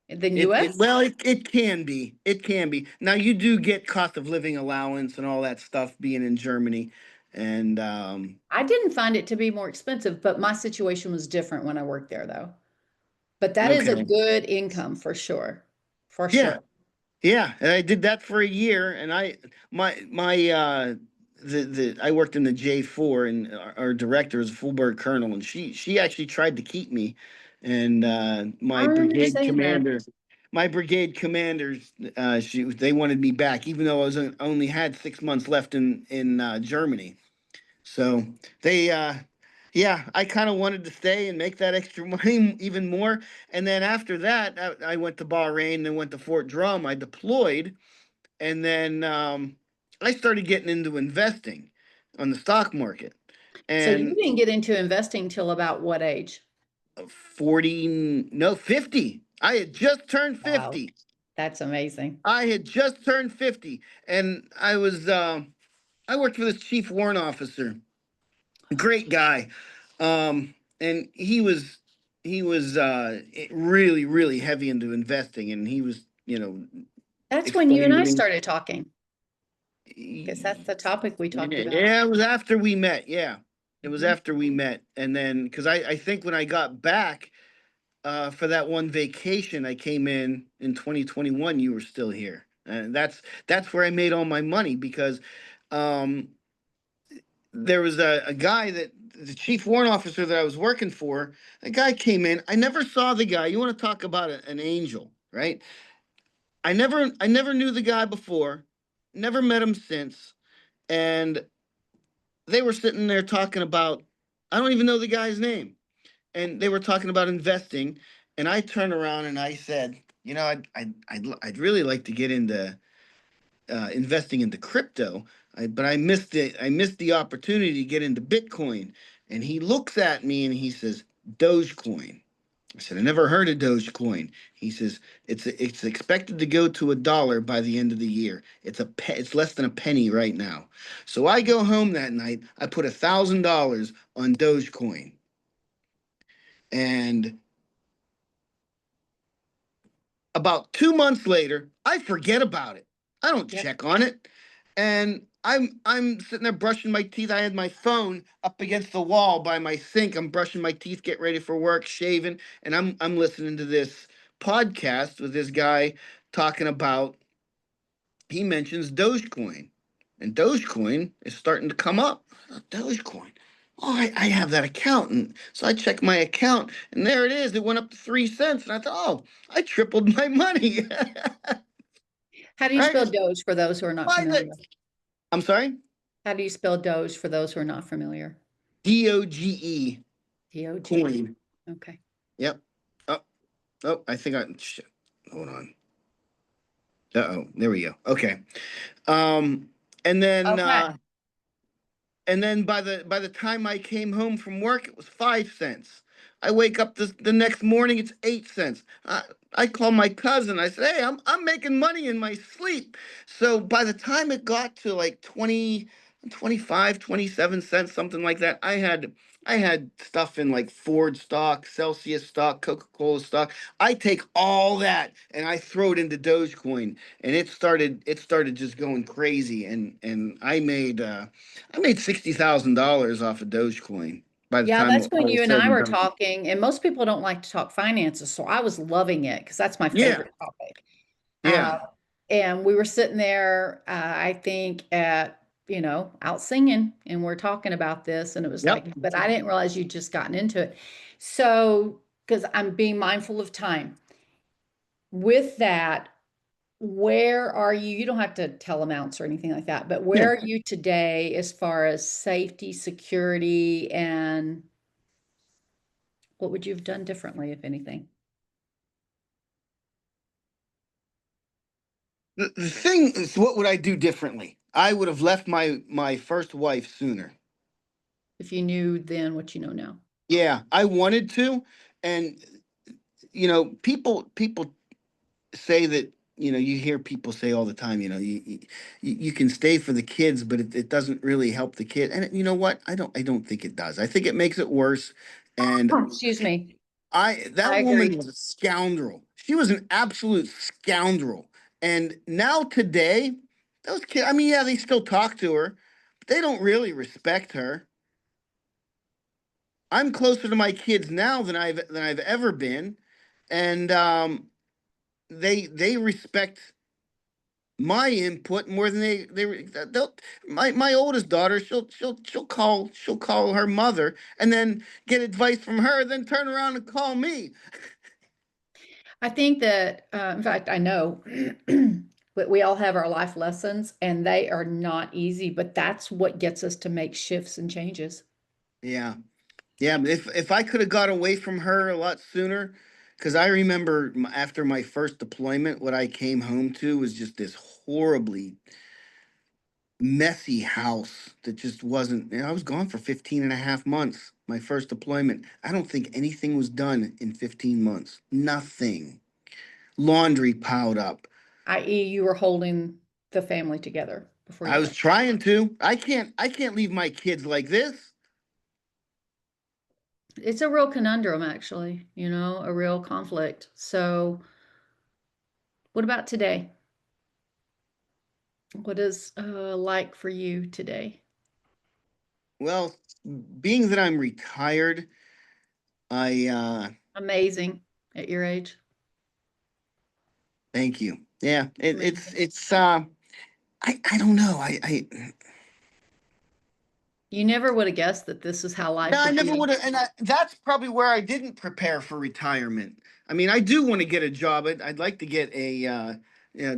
It US. well, it can be. It can be. Now you do get cost of living allowance and all that stuff being in Germany. And I didn't find it to be more expensive, but my situation was different when I worked there though. But that is a okay. good income for sure. For Yeah. sure. Yeah, and I did that for a year, and my the I worked in the J4, and our director is a full-bird colonel, and she actually tried to keep me, and I remember you saying that. my brigade commanders, they wanted me back, even though only had 6 months left in Germany. So they, yeah, I kind of wanted to stay and make that extra money even more. And then after that, I went to Bahrain, then went to Fort Drum. I deployed, and then I started getting into investing on the stock market. So you And didn't get into investing till about what age? 40, no, 50. I had just turned Wow. 50. That's amazing. I had just turned 50, and I worked for this chief warrant officer, great guy. And he was really really heavy into investing, and he was That's when you and I explaining. started talking because that's the topic we talked about. Yeah, it was after we met. Yeah, it was Mhm. after we met, and then because I think when I got back for that one vacation, I came in 2021. You were still here, and that's where I made all my money because um there was a guy, that the chief warrant officer that I was working for. A guy came in. I never saw the guy. You want to talk about an angel, right? I never knew the guy before, never met him since, and they were sitting there talking about, I don't even know the guy's name, and they were talking about investing, and I turned around and I said, I'd really like to get into investing into crypto, but I missed the opportunity to get into Bitcoin. And he looks at me and he says, Dogecoin. I said, I never heard of Dogecoin. He says it's expected to go to $1 by the end of the year. It's less than a penny right now. So I go home that night. I put $1,000 on Dogecoin, and about 2 months later, I forget about it. I don't Yep. check on it, and I'm sitting there brushing my teeth. I had my phone up against the wall by my sink. I'm brushing my teeth, get ready for work, shaving, and I'm listening to this podcast with this guy talking about. He mentions Dogecoin, and Dogecoin is starting to come up. Dogecoin. Oh, I have that account. And so I checked my account, and there it is. It went up to 3 cents. And I thought, oh, I tripled my money. How do you Right? spell Doge for those who are not Why is it? familiar? I'm sorry? How do you spell Doge for those who are not familiar? Doge D-O-G-E. coin. Okay. Yep. Oh, oh, I think shit. Hold on. Uh-oh. There we go. Okay. Um, and then Okay. uh and then by the time I came home from work, it was 5 cents. I wake up the next morning, it's 8 cents. I call my cousin. I said, "Hey, I'm making money in my sleep." So by the time it got to like 20, 25, 27 cents, something like that, I had stuff in like Ford stock, Celsius stock, Coca-Cola stock. I take all that and I throw it into Dogecoin, and it started just going crazy, and I made $60,000 off of Dogecoin by the Yeah, time that's when all you was and said I and were done. talking, and most people don't like to talk finances, so I was loving it because that's my Yeah, favorite topic. Uh, yeah, and we were sitting there, I think at, out singing, and we're talking about this, and it was yep. like, but I didn't realize you'd just gotten into it. So, because I'm being mindful of time. With that, where are you? You don't have to tell amounts or anything like that, but Yeah. where are you today as far as safety, security, and what would you have done differently, if anything? The thing is, what would I do differently? I would have left my first wife sooner. If you knew then what you know now? Yeah, I wanted to, and people say that, you hear people say all the time, you can stay for the kids, but it doesn't really help the kid. And you know what? I don't think it does. I think it makes it worse. And Oh, excuse me. that I agree. woman was a scoundrel. She was an absolute scoundrel. And now today, those kids, I mean, yeah, they still talk to her, but they don't really respect her. I'm closer to my kids now than I've ever been, and they respect my input more than they'll my oldest daughter, she'll call her mother and then get advice from her, then turn around and call me. I think that, in fact, I know that we all have our life lessons and they are not easy, but that's what gets us to make shifts and changes. Yeah. Yeah, but if I could have got away from her a lot sooner, because I remember after my first deployment, what I came home to was just this horribly messy house that just wasn't. I was gone for 15 and a half months, my first deployment. I don't think anything was done in 15 months. Nothing. Laundry piled up. I.e., you were holding the family together before I you was left. trying to. I can't leave my kids like this. It's a real conundrum, actually, a real conflict. So, what about today? What is like for you today? Well, being that I'm retired, I Amazing at your age. thank you. Yeah, it's Amazing. it's I don't know. I You never would have guessed that this is how No, life I would never be. would have, and that's probably where I didn't prepare for retirement. I mean, I do want to get a job. I'd like to get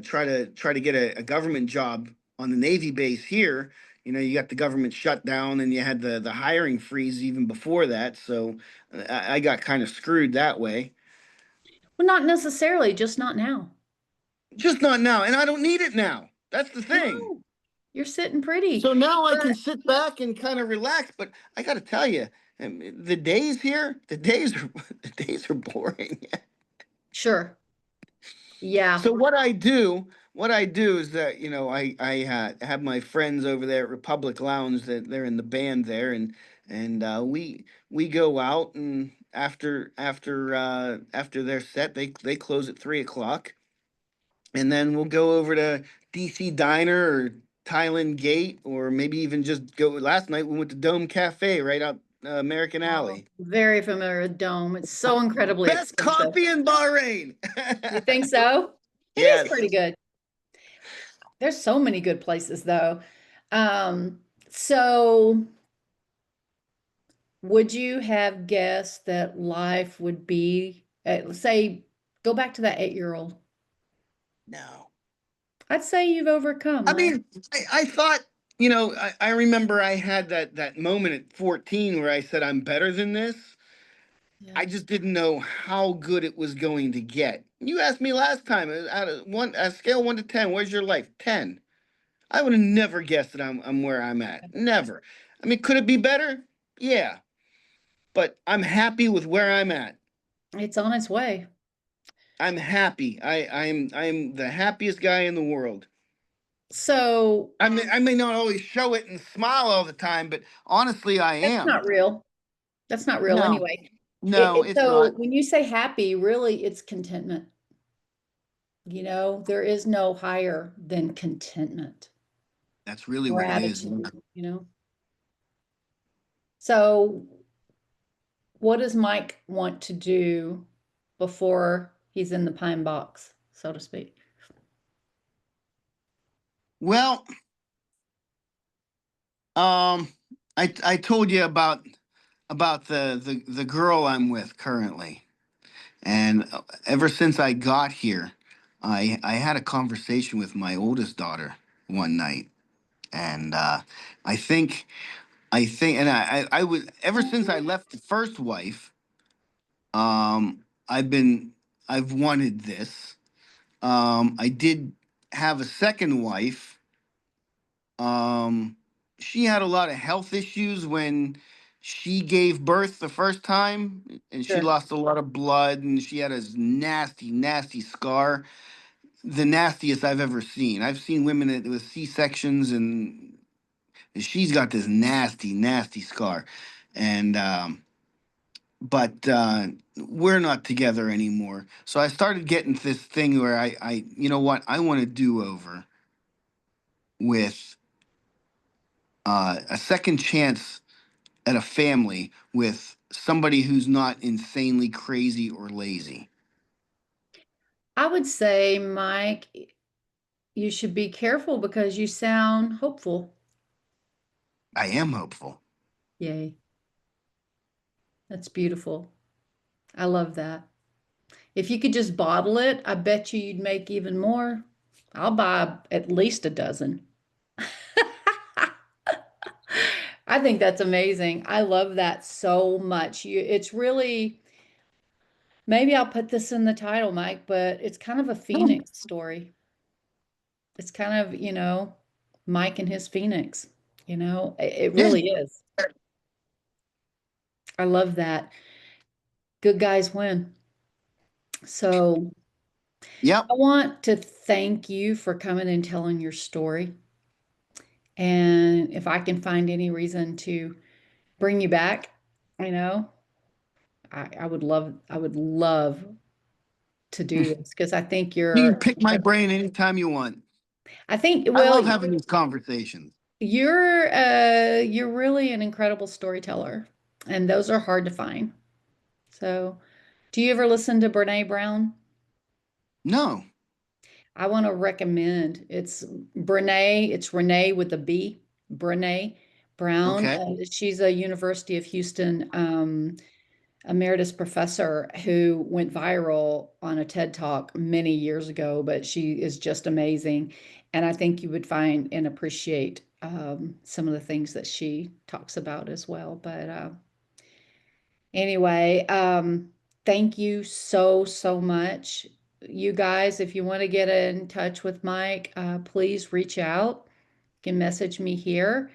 try to get a government job on the Navy base here. You got the government shutdown, and you had the hiring freeze even before that. So I got kind of screwed that way. Well, not necessarily, just not now. Just not now, and I don't need it now. That's the thing. No. You're sitting pretty. So now I can But sit back and kind of relax. But I got to tell you, the days here, the days are the days are boring. sure. Yeah. So what I do is that I have my friends over there at Republic Lounge that they're in the band there, and we go out and after their set they close at 3 o'clock, and then we'll go over to DC Diner or Thailand Gate, or maybe even just go. Last night we went to Dome Cafe right out American Oh, Alley. very familiar with Dome. It's so incredibly Best expensive. coffee in Bahrain. You think so? It is Yes. pretty good. There's so many good places though. So would you have guessed that life would be, let's say, go back to that 8-year-old? No. I'd say you've overcome, I Mike. mean, I thought, I remember I had that moment at 14 where I said, I'm better than this. I Yeah. just didn't know how good it was going to get. You asked me last time, out of a scale 1 to 10, where's your life? 10. I would have never guessed that I'm where I'm at. Never. I mean, could it be better? Yeah. But I'm happy with where I'm at. It's on its way. I'm happy. I'm the happiest guy in the world. So I may not always show it and smile all the time, but honestly, I that's am. not real. That's not real No, anyway. no, it's So not. when you say happy, really it's contentment. There is no higher than contentment, That's really what it is. gratitude, you know? So what does Mike want to do before he's in the pine box, so to speak? Well, um, I told you about the girl I'm with currently, and ever since I got here, I had a conversation with my oldest daughter one night, and I think and I would ever since I left the first wife, I've been I've wanted this. I did have a second wife. Um, she had a lot of health issues when she gave birth the first time, and she Sure. lost a lot of blood, and she had a nasty, nasty scar, the nastiest I've ever seen. I've seen women with C-sections, and she's got this nasty, nasty scar, and but we're not together anymore. So I started getting this thing where you know what, I want to do over with a second chance at a family with somebody who's not insanely crazy or lazy. I would say, Mike, you should be careful because you sound hopeful. I am hopeful. Yay. That's beautiful. I love that. If you could just bottle it, I bet you'd make even more. I'll buy at least a dozen. I think that's amazing. I love that so much. It's really, maybe I'll put this in the title, Mike, but it's kind of a Phoenix story. It's kind of, Mike and his Phoenix. It Yeah. really is. I love that. Good guys win. So Yep. I want to thank you for coming and telling your story. And if I can find any reason to bring you back, you know, I would love to do this because I think You can pick my brain anytime you want. I well, love having these conversations. you're really an incredible storyteller, and those are hard to find. So, do you ever listen to Brene Brown? No. I want to recommend it's it's Renee with a B, Brene Brown. Okay. She's a University of Houston emeritus professor who went viral on a TED Talk many years ago, but she is just amazing. And I think you would find and appreciate some of the things that she talks about as well. But anyway, thank you so, so much. You guys, if you want to get in touch with Mike, please reach out. can message me here.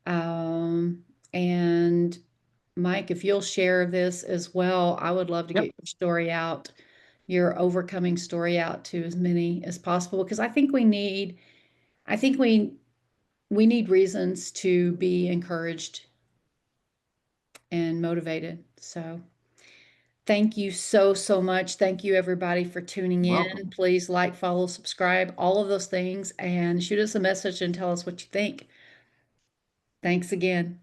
Um, and Mike, if you'll share this as well, I would love to get Yep. your story out, your overcoming story out to as many as possible because I think we need reasons to be encouraged and motivated. So thank you so, so much. Thank you, everybody, for tuning in. Welcome. Please like, follow, subscribe, all of those things, and shoot us a message and tell us what you think. Thanks again.